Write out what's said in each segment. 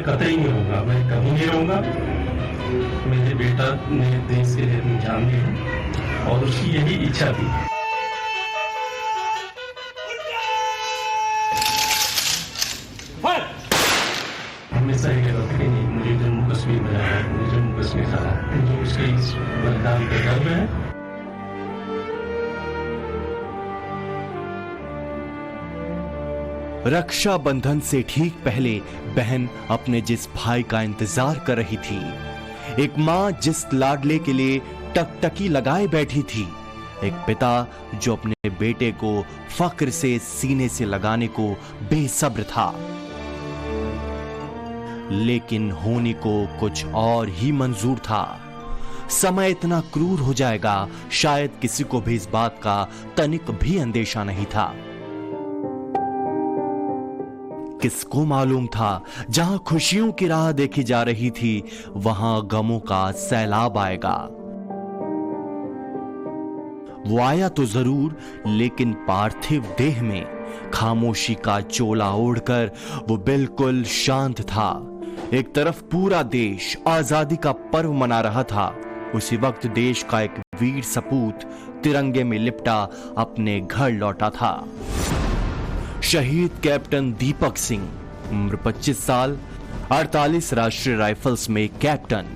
कतई नहीं रहूंगा, मैं कभी नहीं रहूंगा। मेरे बेटा ने देश के लिए अपनी जान दी है और उसकी यही इच्छा थी। हमेशा ये कहता था कि नहीं, मुझे जम्मू कश्मीर में जाना है, मुझे जम्मू कश्मीर जाना है। मुझे उसके इस बलिदान पे गर्व है। रक्षाबंधन से ठीक पहले बहन अपने जिस भाई का इंतजार कर रही थी, एक माँ जिस लाडले के लिए टकटकी लगाए बैठी थी, एक पिता जो अपने बेटे को फक्र से सीने से लगाने को बेसब्र था, लेकिन होने को कुछ और ही मंजूर था। समय इतना क्रूर हो जाएगा, शायद किसी को भी इस बात का तनिक भी अंदेशा नहीं था। किसको मालूम था, जहां खुशियों की राह देखी जा रही थी, वहां गमों का सैलाब आएगा। वो आया तो जरूर, लेकिन पार्थिव देह में, खामोशी का चोला ओढ़कर वो बिल्कुल शांत था। एक तरफ पूरा देश आजादी का पर्व मना रहा था, उसी वक्त देश का एक वीर सपूत तिरंगे में लिपटा अपने घर लौटा था। शहीद कैप्टन दीपक सिंह, उम्र 25 साल, 48 राष्ट्रीय राइफल्स में कैप्टन।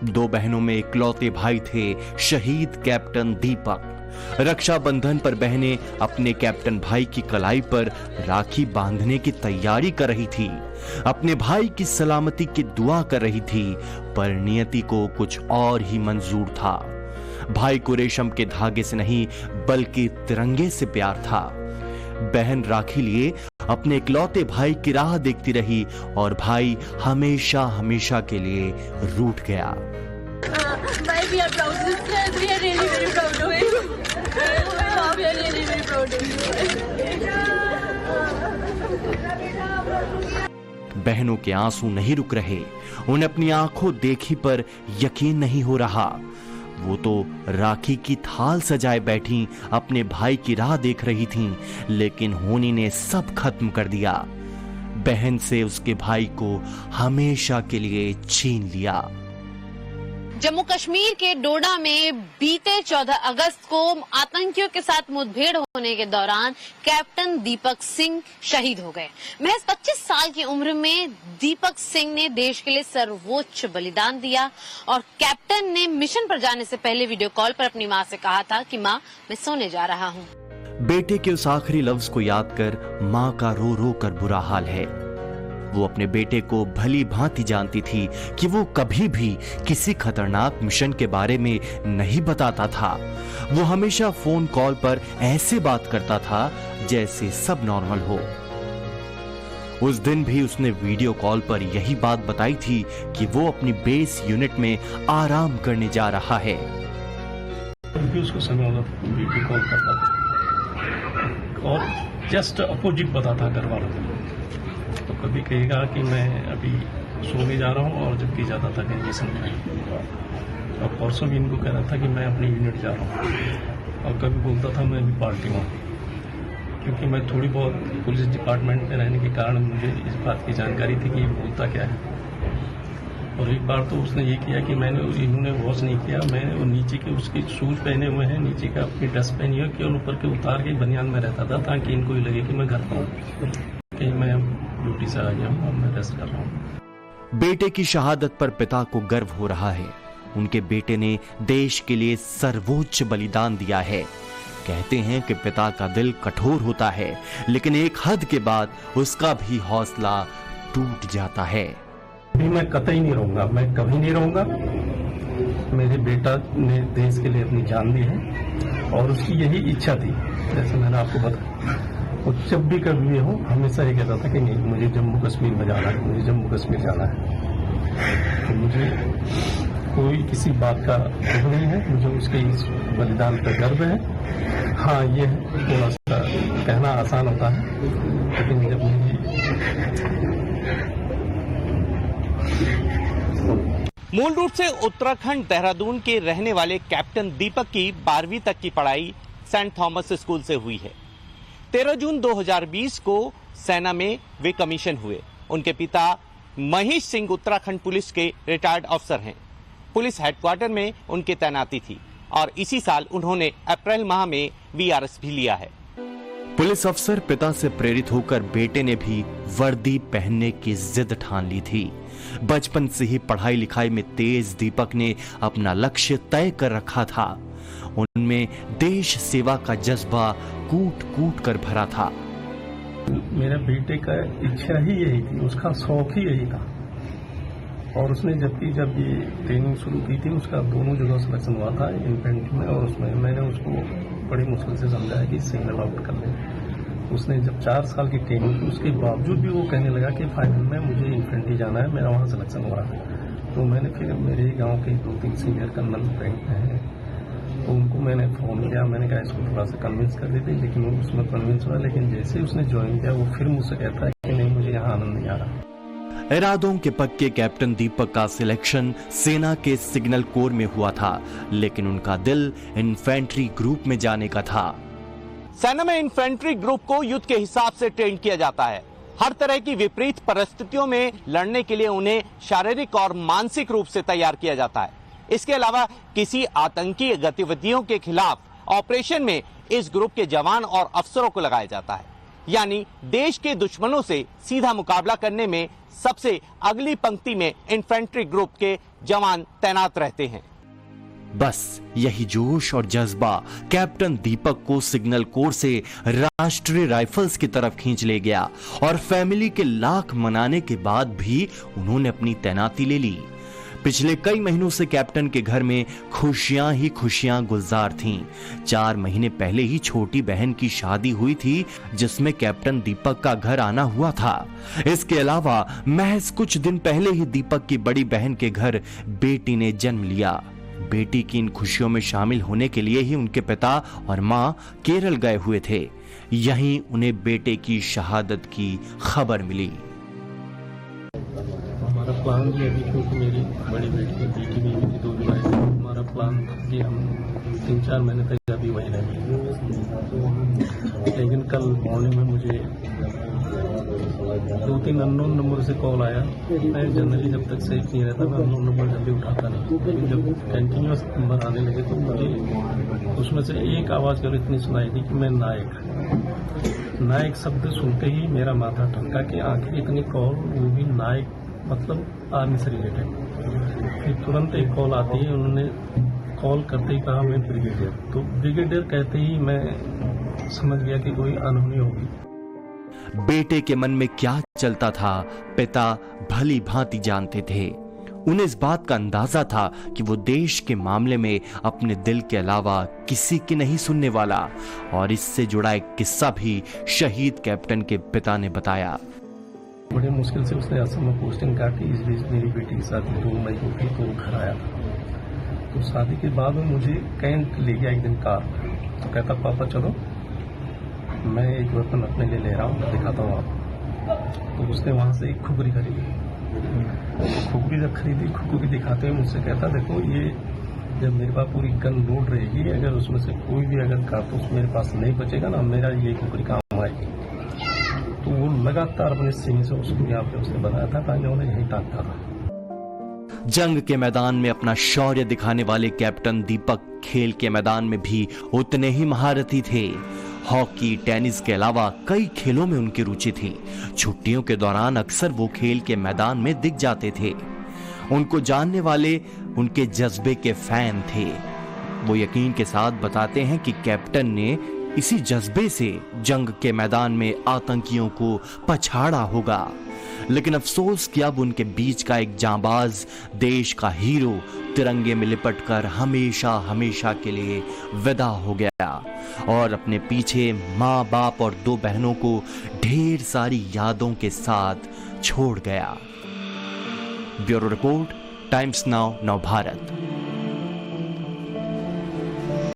2 बहनों में इकलौते भाई थे शहीद कैप्टन दीपक। रक्षाबंधन पर बहनें अपने कैप्टन भाई की कलाई पर राखी बांधने की तैयारी कर रही थी, अपने भाई की सलामती की दुआ कर रही थी, पर नियति को कुछ और ही मंजूर था। भाई को रेशम के धागे से नहीं बल्कि तिरंगे से प्यार था। बहन राखी लिए अपने इकलौते भाई की राह देखती रही और भाई हमेशा हमेशा के लिए रूठ गया। बहनों के आंसू नहीं रुक रहे, उन्हें अपनी आंखों देखी पर यकीन नहीं हो रहा। वो तो राखी की थाल सजाए बैठी अपने भाई की राह देख रही थीं, लेकिन होनी ने सब खत्म कर दिया। बहन से उसके भाई को हमेशा के लिए छीन लिया। जम्मू कश्मीर के डोडा में बीते 14 अगस्त को आतंकियों के साथ मुठभेड़ होने के दौरान कैप्टन दीपक सिंह शहीद हो गए। महज 25 साल की उम्र में दीपक सिंह ने देश के लिए सर्वोच्च बलिदान दिया और कैप्टन ने मिशन पर जाने से पहले वीडियो कॉल पर अपनी मां से कहा था कि मां, मैं सोने जा रहा हूं। बेटे के उस आखिरी लफ्ज को याद कर मां का रो रो कर बुरा हाल है। वो अपने बेटे को भली भांति जानती थी कि वो कभी भी किसी खतरनाक मिशन के बारे में नहीं बताता था। वो हमेशा फोन कॉल पर ऐसे बात करता था जैसे सब नॉर्मल हो। उस दिन भी उसने वीडियो कॉल पर यही बात बताई थी कि वो अपनी बेस यूनिट में आराम करने जा रहा है। उसको समय वीडियो कॉल करता था और जस्ट अपोजिट बताता घर वालों को। तो कभी कहेगा कि मैं अभी सोने जा रहा हूँ और जबकि जाता था कहीं मिशन में। और परसों भी इनको कह रहा था कि मैं अपनी यूनिट जा रहा हूँ और कभी बोलता था मैं अभी पार्टी में, क्योंकि मैं थोड़ी बहुत पुलिस डिपार्टमेंट में रहने के कारण मुझे इस बात की जानकारी थी कि ये बोलता क्या है। और एक बार तो उसने ये किया कि इन्होंने वॉश नहीं किया, मैंने वो नीचे के उसके शूज पहने हुए हैं, नीचे का अपनी ड्रेस पहनी है, केवल ऊपर के उतार के बनियान में रहता था ताकि इनको ये लगे कि मैं घर पर हूँ, कि मैं ड्यूटी से आ गया हूँ और मैं रेस्ट कर रहा हूँ। बेटे की शहादत पर पिता को गर्व हो रहा है। उनके बेटे ने देश के लिए सर्वोच्च बलिदान दिया है। कहते हैं कि पिता का दिल कठोर होता है, लेकिन एक हद के बाद उसका भी हौसला टूट जाता है। अभी मैं कतई नहीं रहूंगा, मैं कभी नहीं रहूंगा। मेरे बेटा ने देश के लिए अपनी जान दी है और उसकी यही इच्छा थी। जैसे मैंने आपको बताया, वो जब भी कभी भी हो हमेशा ये कहता था कि नहीं, मुझे जम्मू कश्मीर में जाना है, मुझे जम्मू कश्मीर जाना है। तो मुझे कोई किसी बात का दुख नहीं है, मुझे उसके इस बलिदान पर गर्व है। हाँ, ये थोड़ा सा कहना आसान होता है, लेकिन जब मेरी मूल रूप से उत्तराखंड देहरादून के रहने वाले कैप्टन दीपक की 12वीं तक की पढ़ाई सेंट थॉमस स्कूल से हुई है। 13 जून 2020 को सेना में वे कमीशन हुए। उनके पिता महेश सिंह उत्तराखंड पुलिस के रिटायर्ड अफसर हैं। पुलिस हेडक्वार्टर में उनकी तैनाती थी और इसी साल उन्होंने अप्रैल माह में वीआरएस भी लिया है। पुलिस अफसर पिता से प्रेरित होकर बेटे ने भी वर्दी पहनने की जिद ठान ली थी। बचपन से ही पढ़ाई लिखाई में तेज दीपक ने अपना लक्ष्य तय कर रखा था। उनमें देश सेवा का जज्बा कूट कूट कर भरा था। मेरे बेटे का इच्छा ही यही थी, उसका शौक ही यही था। और उसने जब ये ट्रेनिंग शुरू की थी, उसका दोनों जगह सिलेक्शन हुआ था, इन्फेंट्री में, और उसमें मैंने उसको बड़ी मुश्किल से समझाया कि सिग्नल आउट कर ले। उसने जब 4 साल की ट्रेनिंग की, उसके बावजूद भी वो कहने लगा कि फाइनल में मुझे इन्फेंट्री जाना है, मेरा वहाँ सिलेक्शन हो रहा है। तो मैंने फिर मेरे गाँव के 2-3 सीनियर कर्नल फ्रेंड हैं, तो उनको मैंने फ़ोन किया, मैंने कहा इसको थोड़ा सा कन्विंस कर देते, लेकिन वो उसमें कन्विंस हुआ। लेकिन जैसे उसने ज्वाइन किया, वो फिर मुझसे कहता है कि नहीं, मुझे यहाँ आनंद नहीं आ रहा। इरादों के पक्के कैप्टन दीपक का सिलेक्शन सेना के सिग्नल कोर में हुआ था, लेकिन उनका दिल इन्फेंट्री ग्रुप में जाने का था। सेना में इन्फेंट्री ग्रुप को युद्ध के हिसाब से ट्रेन किया जाता है। हर तरह की विपरीत परिस्थितियों में लड़ने के लिए उन्हें शारीरिक और मानसिक रूप से तैयार किया जाता है। इसके अलावा किसी आतंकी गतिविधियों के खिलाफ ऑपरेशन में इस ग्रुप के जवान और अफसरों को लगाया जाता है। यानी देश के दुश्मनों से सीधा मुकाबला करने में सबसे अगली पंक्ति में इन्फेंट्री ग्रुप के जवान तैनात रहते हैं। बस यही जोश और जज्बा कैप्टन दीपक को सिग्नल कोर से राष्ट्रीय राइफल्स की तरफ खींच ले गया और फैमिली के लाख मनाने के बाद भी उन्होंने अपनी तैनाती ले ली। पिछले कई महीनों से कैप्टन के घर में खुशियां ही खुशियां गुलजार थीं। 4 महीने पहले ही छोटी बहन की शादी हुई थी, जिसमें कैप्टन दीपक का घर आना हुआ था। इसके अलावा महज कुछ दिन पहले ही दीपक की बड़ी बहन के घर बेटी ने जन्म लिया। बेटी की इन खुशियों में शामिल होने के लिए ही उनके पिता और मां केरल गए हुए थे। यहीं उन्हें बेटे की शहादत की खबर मिली। हमारा प्लान भी अभी, क्योंकि मेरी बड़ी बेटी भी हुई थी 2 जुलाई से, हमारा प्लान था कि हम 3-4 महीने तक अभी वहीं रहेंगे। लेकिन कल मॉर्निंग में मुझे 2-3 अननोन नंबर से कॉल आया। मैं जनरली जब तक सेफ नहीं रहता, मैं अननोन नंबर जल्दी उठाता नहीं, लेकिन जब कंटिन्यूस नंबर आने लगे तो मुझे उसमें से एक आवाज़ केवल इतनी सुनाई थी कि मैं नायक शब्द सुनते ही मेरा माथा ठनका कि आखिर इतनी कॉल, वो भी नायक मतलब आर्मी से रिलेटेड। फिर तुरंत एक कॉल आती है, उन्होंने कॉल करते ही कहा मैं ब्रिगेडियर। तो ब्रिगेडियर कहते ही मैं समझ गया कि कोई अनहोनी होगी। बेटे के मन में क्या चलता था पिता भली भांति जानते थे। उन्हें इस बात का अंदाजा था कि वो देश के मामले में अपने दिल के अलावा किसी की नहीं सुनने वाला। और इससे जुड़ा एक किस्सा भी शहीद कैप्टन के पिता ने बताया। बड़ी मुश्किल से उसने असम में पोस्टिंग काटी। इस बीच मेरी बेटी की शादी 2 मई को थी, तो वो घर आया था। तो शादी के बाद में मुझे कैंट ले गया एक दिन कार। तो कहता पापा चलो, मैं एक वेपन अपने लिए ले रहा हूँ, दिखाता हूँ आपको। तो उसने वहाँ से एक खुगरी खरीदी। खुगरी जब खरीदी, खुगरी दिखाते हुए मुझसे कहता देखो, ये जब मेरे पास पूरी गन लोड रहेगी, अगर उसमें से कोई भी अगर कारतूस मेरे पास नहीं बचेगा ना, मेरा ये खुगरी काम आएगी। तो वो लगातार अपने सीने से उसको यहाँ पे उसने बताया था, ताकि उन्हें यही टांगता था। जंग के मैदान में अपना शौर्य दिखाने वाले कैप्टन दीपक खेल के मैदान में भी उतने ही महारथी थे। हॉकी, टेनिस के अलावा कई खेलों में उनकी रुचि थी। छुट्टियों के दौरान अक्सर वो खेल के मैदान में दिख जाते थे। उनको जानने वाले उनके जज्बे के फैन थे। वो यकीन के साथ बताते हैं कि कैप्टन ने इसी जज्बे से जंग के मैदान में आतंकियों को पछाड़ा होगा। लेकिन अफसोस कि अब उनके बीच का एक जांबाज, देश का हीरो तिरंगे में लिपटकर हमेशा हमेशा के लिए विदा हो गया और अपने पीछे माँ बाप और 2 बहनों को ढेर सारी यादों के साथ छोड़ गया। ब्यूरो रिपोर्ट, टाइम्स नाउ, नव भारत।